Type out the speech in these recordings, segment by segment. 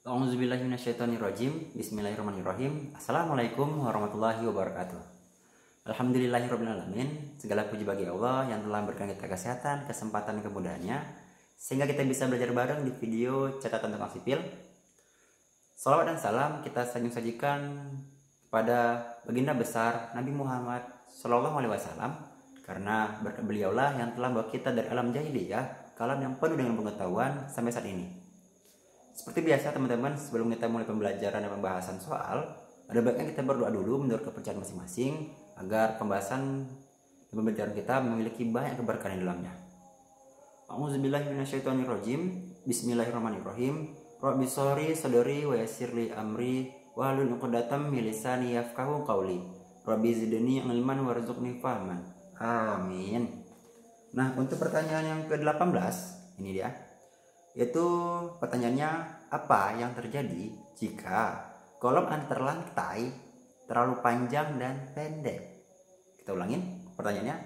A'udzubillahiminasyaitonirrajim. Bismillahirrahmanirrahim. Assalamualaikum warahmatullahi wabarakatuh. Alhamdulillahirrahmanirrahim. Segala puji bagi Allah yang telah memberikan kita kesehatan, kesempatan, kemudahannya sehingga kita bisa belajar bareng di video catatan tentang sipil. Salawat dan salam kita sajikan kepada baginda besar Nabi Muhammad Shallallahu Alaihi Wasallam, karena berkat beliaulah yang telah membawa kita dari alam jahiliyah ke alam yang penuh dengan pengetahuan sampai saat ini. Seperti biasa teman-teman, sebelum kita mulai pembelajaran dan pembahasan soal, ada baiknya kita berdoa dulu menurut kepercayaan masing-masing agar pembahasan dan pembelajaran kita memiliki banyak keberkahan di dalamnya. A'udzubillahiminasyaitonirrajim. Bismillahirrahmanirrahim. Rabbi shrahli sadri wa yassir li amri wahlul 'uqdatam min lisani yafqahu qawli. Rabbi zidni ilman warzuqni fahman. Amin. Nah, untuk pertanyaan yang ke-18 ini dia. Yaitu pertanyaannya, apa yang terjadi jika kolom antar lantai terlalu panjang dan pendek? Kita ulangin pertanyaannya,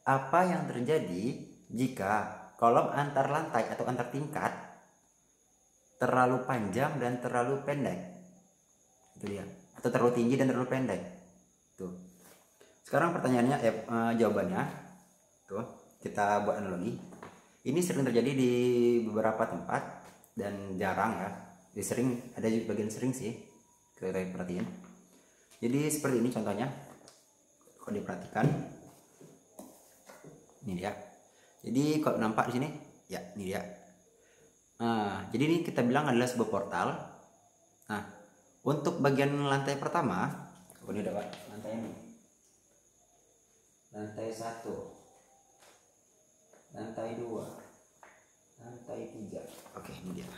apa yang terjadi jika kolom antar lantai atau antar tingkat terlalu panjang dan terlalu pendek? Itu dia, atau terlalu tinggi dan terlalu pendek. Tuh. Sekarang pertanyaannya, jawabannya tuh, kita buat analogi. Ini sering terjadi di beberapa tempat dan jarang ya. Jadi sering, ada bagian sering sih, kita perhatiin. Jadi seperti ini contohnya. Kalau diperhatikan, ini dia. Jadi kalau nampak di sini, ya ini dia. Jadi ini kita bilang adalah sebuah portal. Nah, untuk bagian lantai pertama, ini dapat lantai ini. Lantai 1. Lantai 2, lantai 3. Oke, ini dia.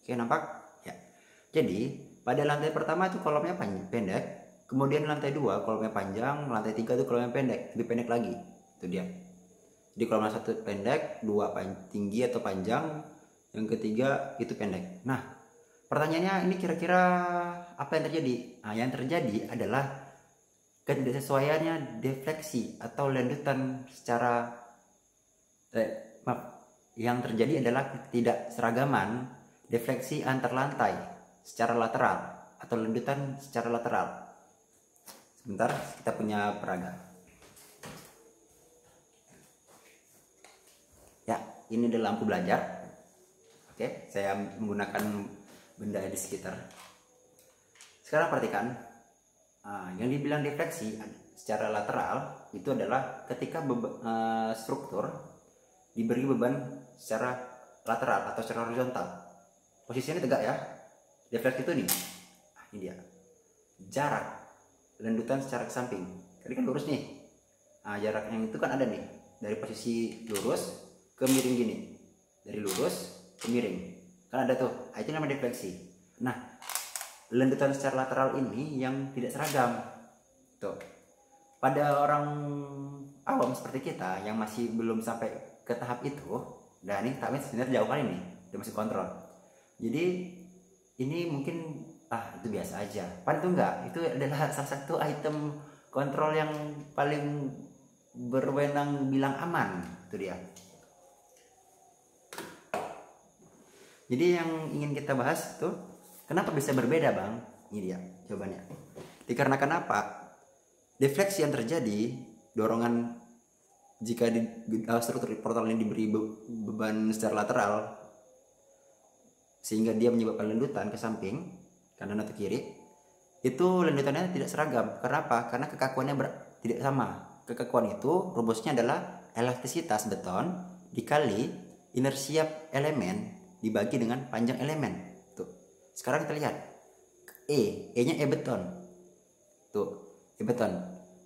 Oke, nampak? Ya. Jadi, pada lantai pertama itu kolomnya pendek, kemudian lantai 2 kolomnya panjang, lantai 3 itu kolomnya pendek, lebih pendek lagi. Itu dia. Jadi kolom 1 pendek, 2 tinggi atau panjang, yang ketiga itu pendek. Nah, pertanyaannya ini kira-kira apa yang terjadi? Nah, yang terjadi adalah ketidaksesuaiannya defleksi atau lanjutan secara yang terjadi adalah ketidakseragaman defleksi antar lantai secara lateral atau lanjutan secara lateral. Sebentar, kita punya peraga. Ya, ini adalah lampu belajar. Oke, saya menggunakan benda di sekitar. Sekarang perhatikan, yang dibilang defleksi secara lateral itu adalah ketika struktur diberi beban secara lateral atau secara horizontal. Posisinya tegak ya. Defleksi itu nih. Ini dia. Jarak lanjutan secara ke samping. Tadi kan lurus nih. Jarak yang itu kan ada nih. Dari posisi lurus ke miring gini. Dari lurus ke miring. Kan ada tuh. Itu namanya defleksi. Nah, lanjutan secara lateral ini yang tidak seragam. Tuh. Pada orang awam seperti kita yang masih belum sampai ke tahap itu, dan ini tahapnya sebenarnya jauh kali nih, udah masih kontrol. Jadi ini mungkin itu biasa aja. Padahal itu enggak, itu adalah salah satu item kontrol yang paling berwenang bilang aman. Itu dia. Jadi yang ingin kita bahas tuh, kenapa bisa berbeda bang? Ini dia jawabannya. Dikarenakan apa? Defleksi yang terjadi, dorongan jika di struktur portal ini diberi beban secara lateral sehingga dia menyebabkan lanjutan ke samping kanan atau kiri, itu lanjutannya tidak seragam. Kenapa? Karena kekakuannya tidak sama. Kekakuan itu rumusnya adalah elastisitas beton dikali inersia elemen dibagi dengan panjang elemen. Tuh. Sekarang kita lihat. E-nya E beton. Tuh, E beton.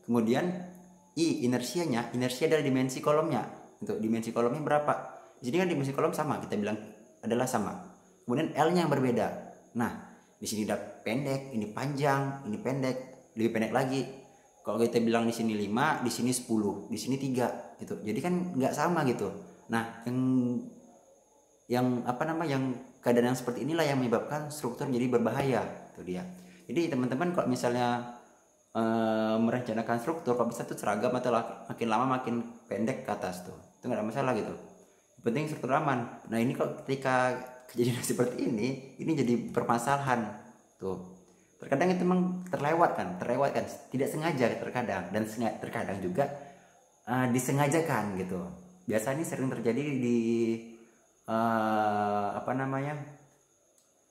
Kemudian I inersianya, inersia dari dimensi kolomnya. Untuk dimensi kolomnya berapa? Di sini kan dimensi kolom sama, kita bilang adalah sama. Kemudian L-nya yang berbeda. Nah, di sini udah pendek, ini panjang, ini pendek, lebih pendek lagi. Kalau kita bilang di sini 5, di sini 10, di sini 3 gitu. Jadi kan nggak sama gitu. Nah, yang keadaan yang seperti inilah yang menyebabkan struktur jadi berbahaya. Itu dia. Jadi teman-teman kalau misalnya merencanakan struktur, kalau bisa tuh seragam atau makin lama makin pendek ke atas tuh, itu nggak ada masalah gitu. Penting struktur aman. Nah ini kok ketika kejadian seperti ini jadi permasalahan tuh. Terkadang itu memang terlewatkan, tidak sengaja terkadang, dan terkadang juga disengajakan gitu. Biasanya sering terjadi di apa namanya,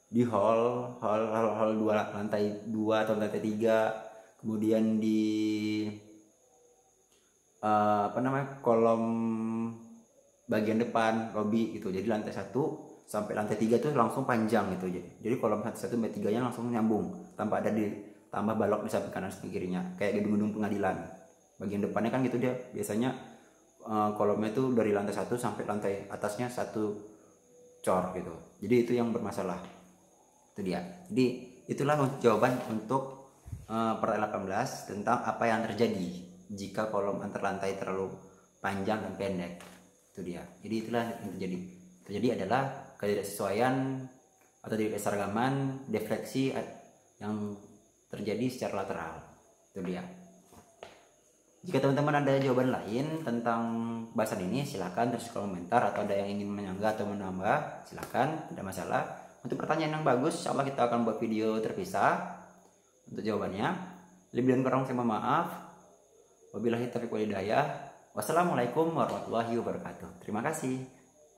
di hall 2, lantai 2 atau lantai 3, kemudian di apa namanya, kolom bagian depan lobby gitu. Jadi lantai 1 sampai lantai 3 tuh langsung panjang gitu. Jadi kolom 1 sampai 3-nya langsung nyambung tanpa ada ditambah balok di samping kanan samping kirinya, kayak gedung-gedung pengadilan. Bagian depannya kan gitu dia biasanya kolomnya tuh dari lantai 1 sampai lantai atasnya 1 cor gitu. Jadi itu yang bermasalah. Itu dia. Jadi itulah jawaban untuk pertanyaan 18 tentang apa yang terjadi jika kolom antar lantai terlalu panjang dan pendek. Itu dia. Jadi itulah yang terjadi. Terjadi adalah ketidaksesuaian atau ketidakseragaman defleksi yang terjadi secara lateral. Itu dia. Jika teman-teman ada jawaban lain tentang bahasan ini, silakan tulis komentar, atau ada yang ingin menyanggah atau menambah, silakan, tidak masalah. Untuk pertanyaan yang bagus, insya Allah kita akan buat video terpisah untuk jawabannya. Lebih dan kurang saya mohon maaf. Wabillahi taufiq wal hidayah. Wassalamualaikum warahmatullahi wabarakatuh. Terima kasih.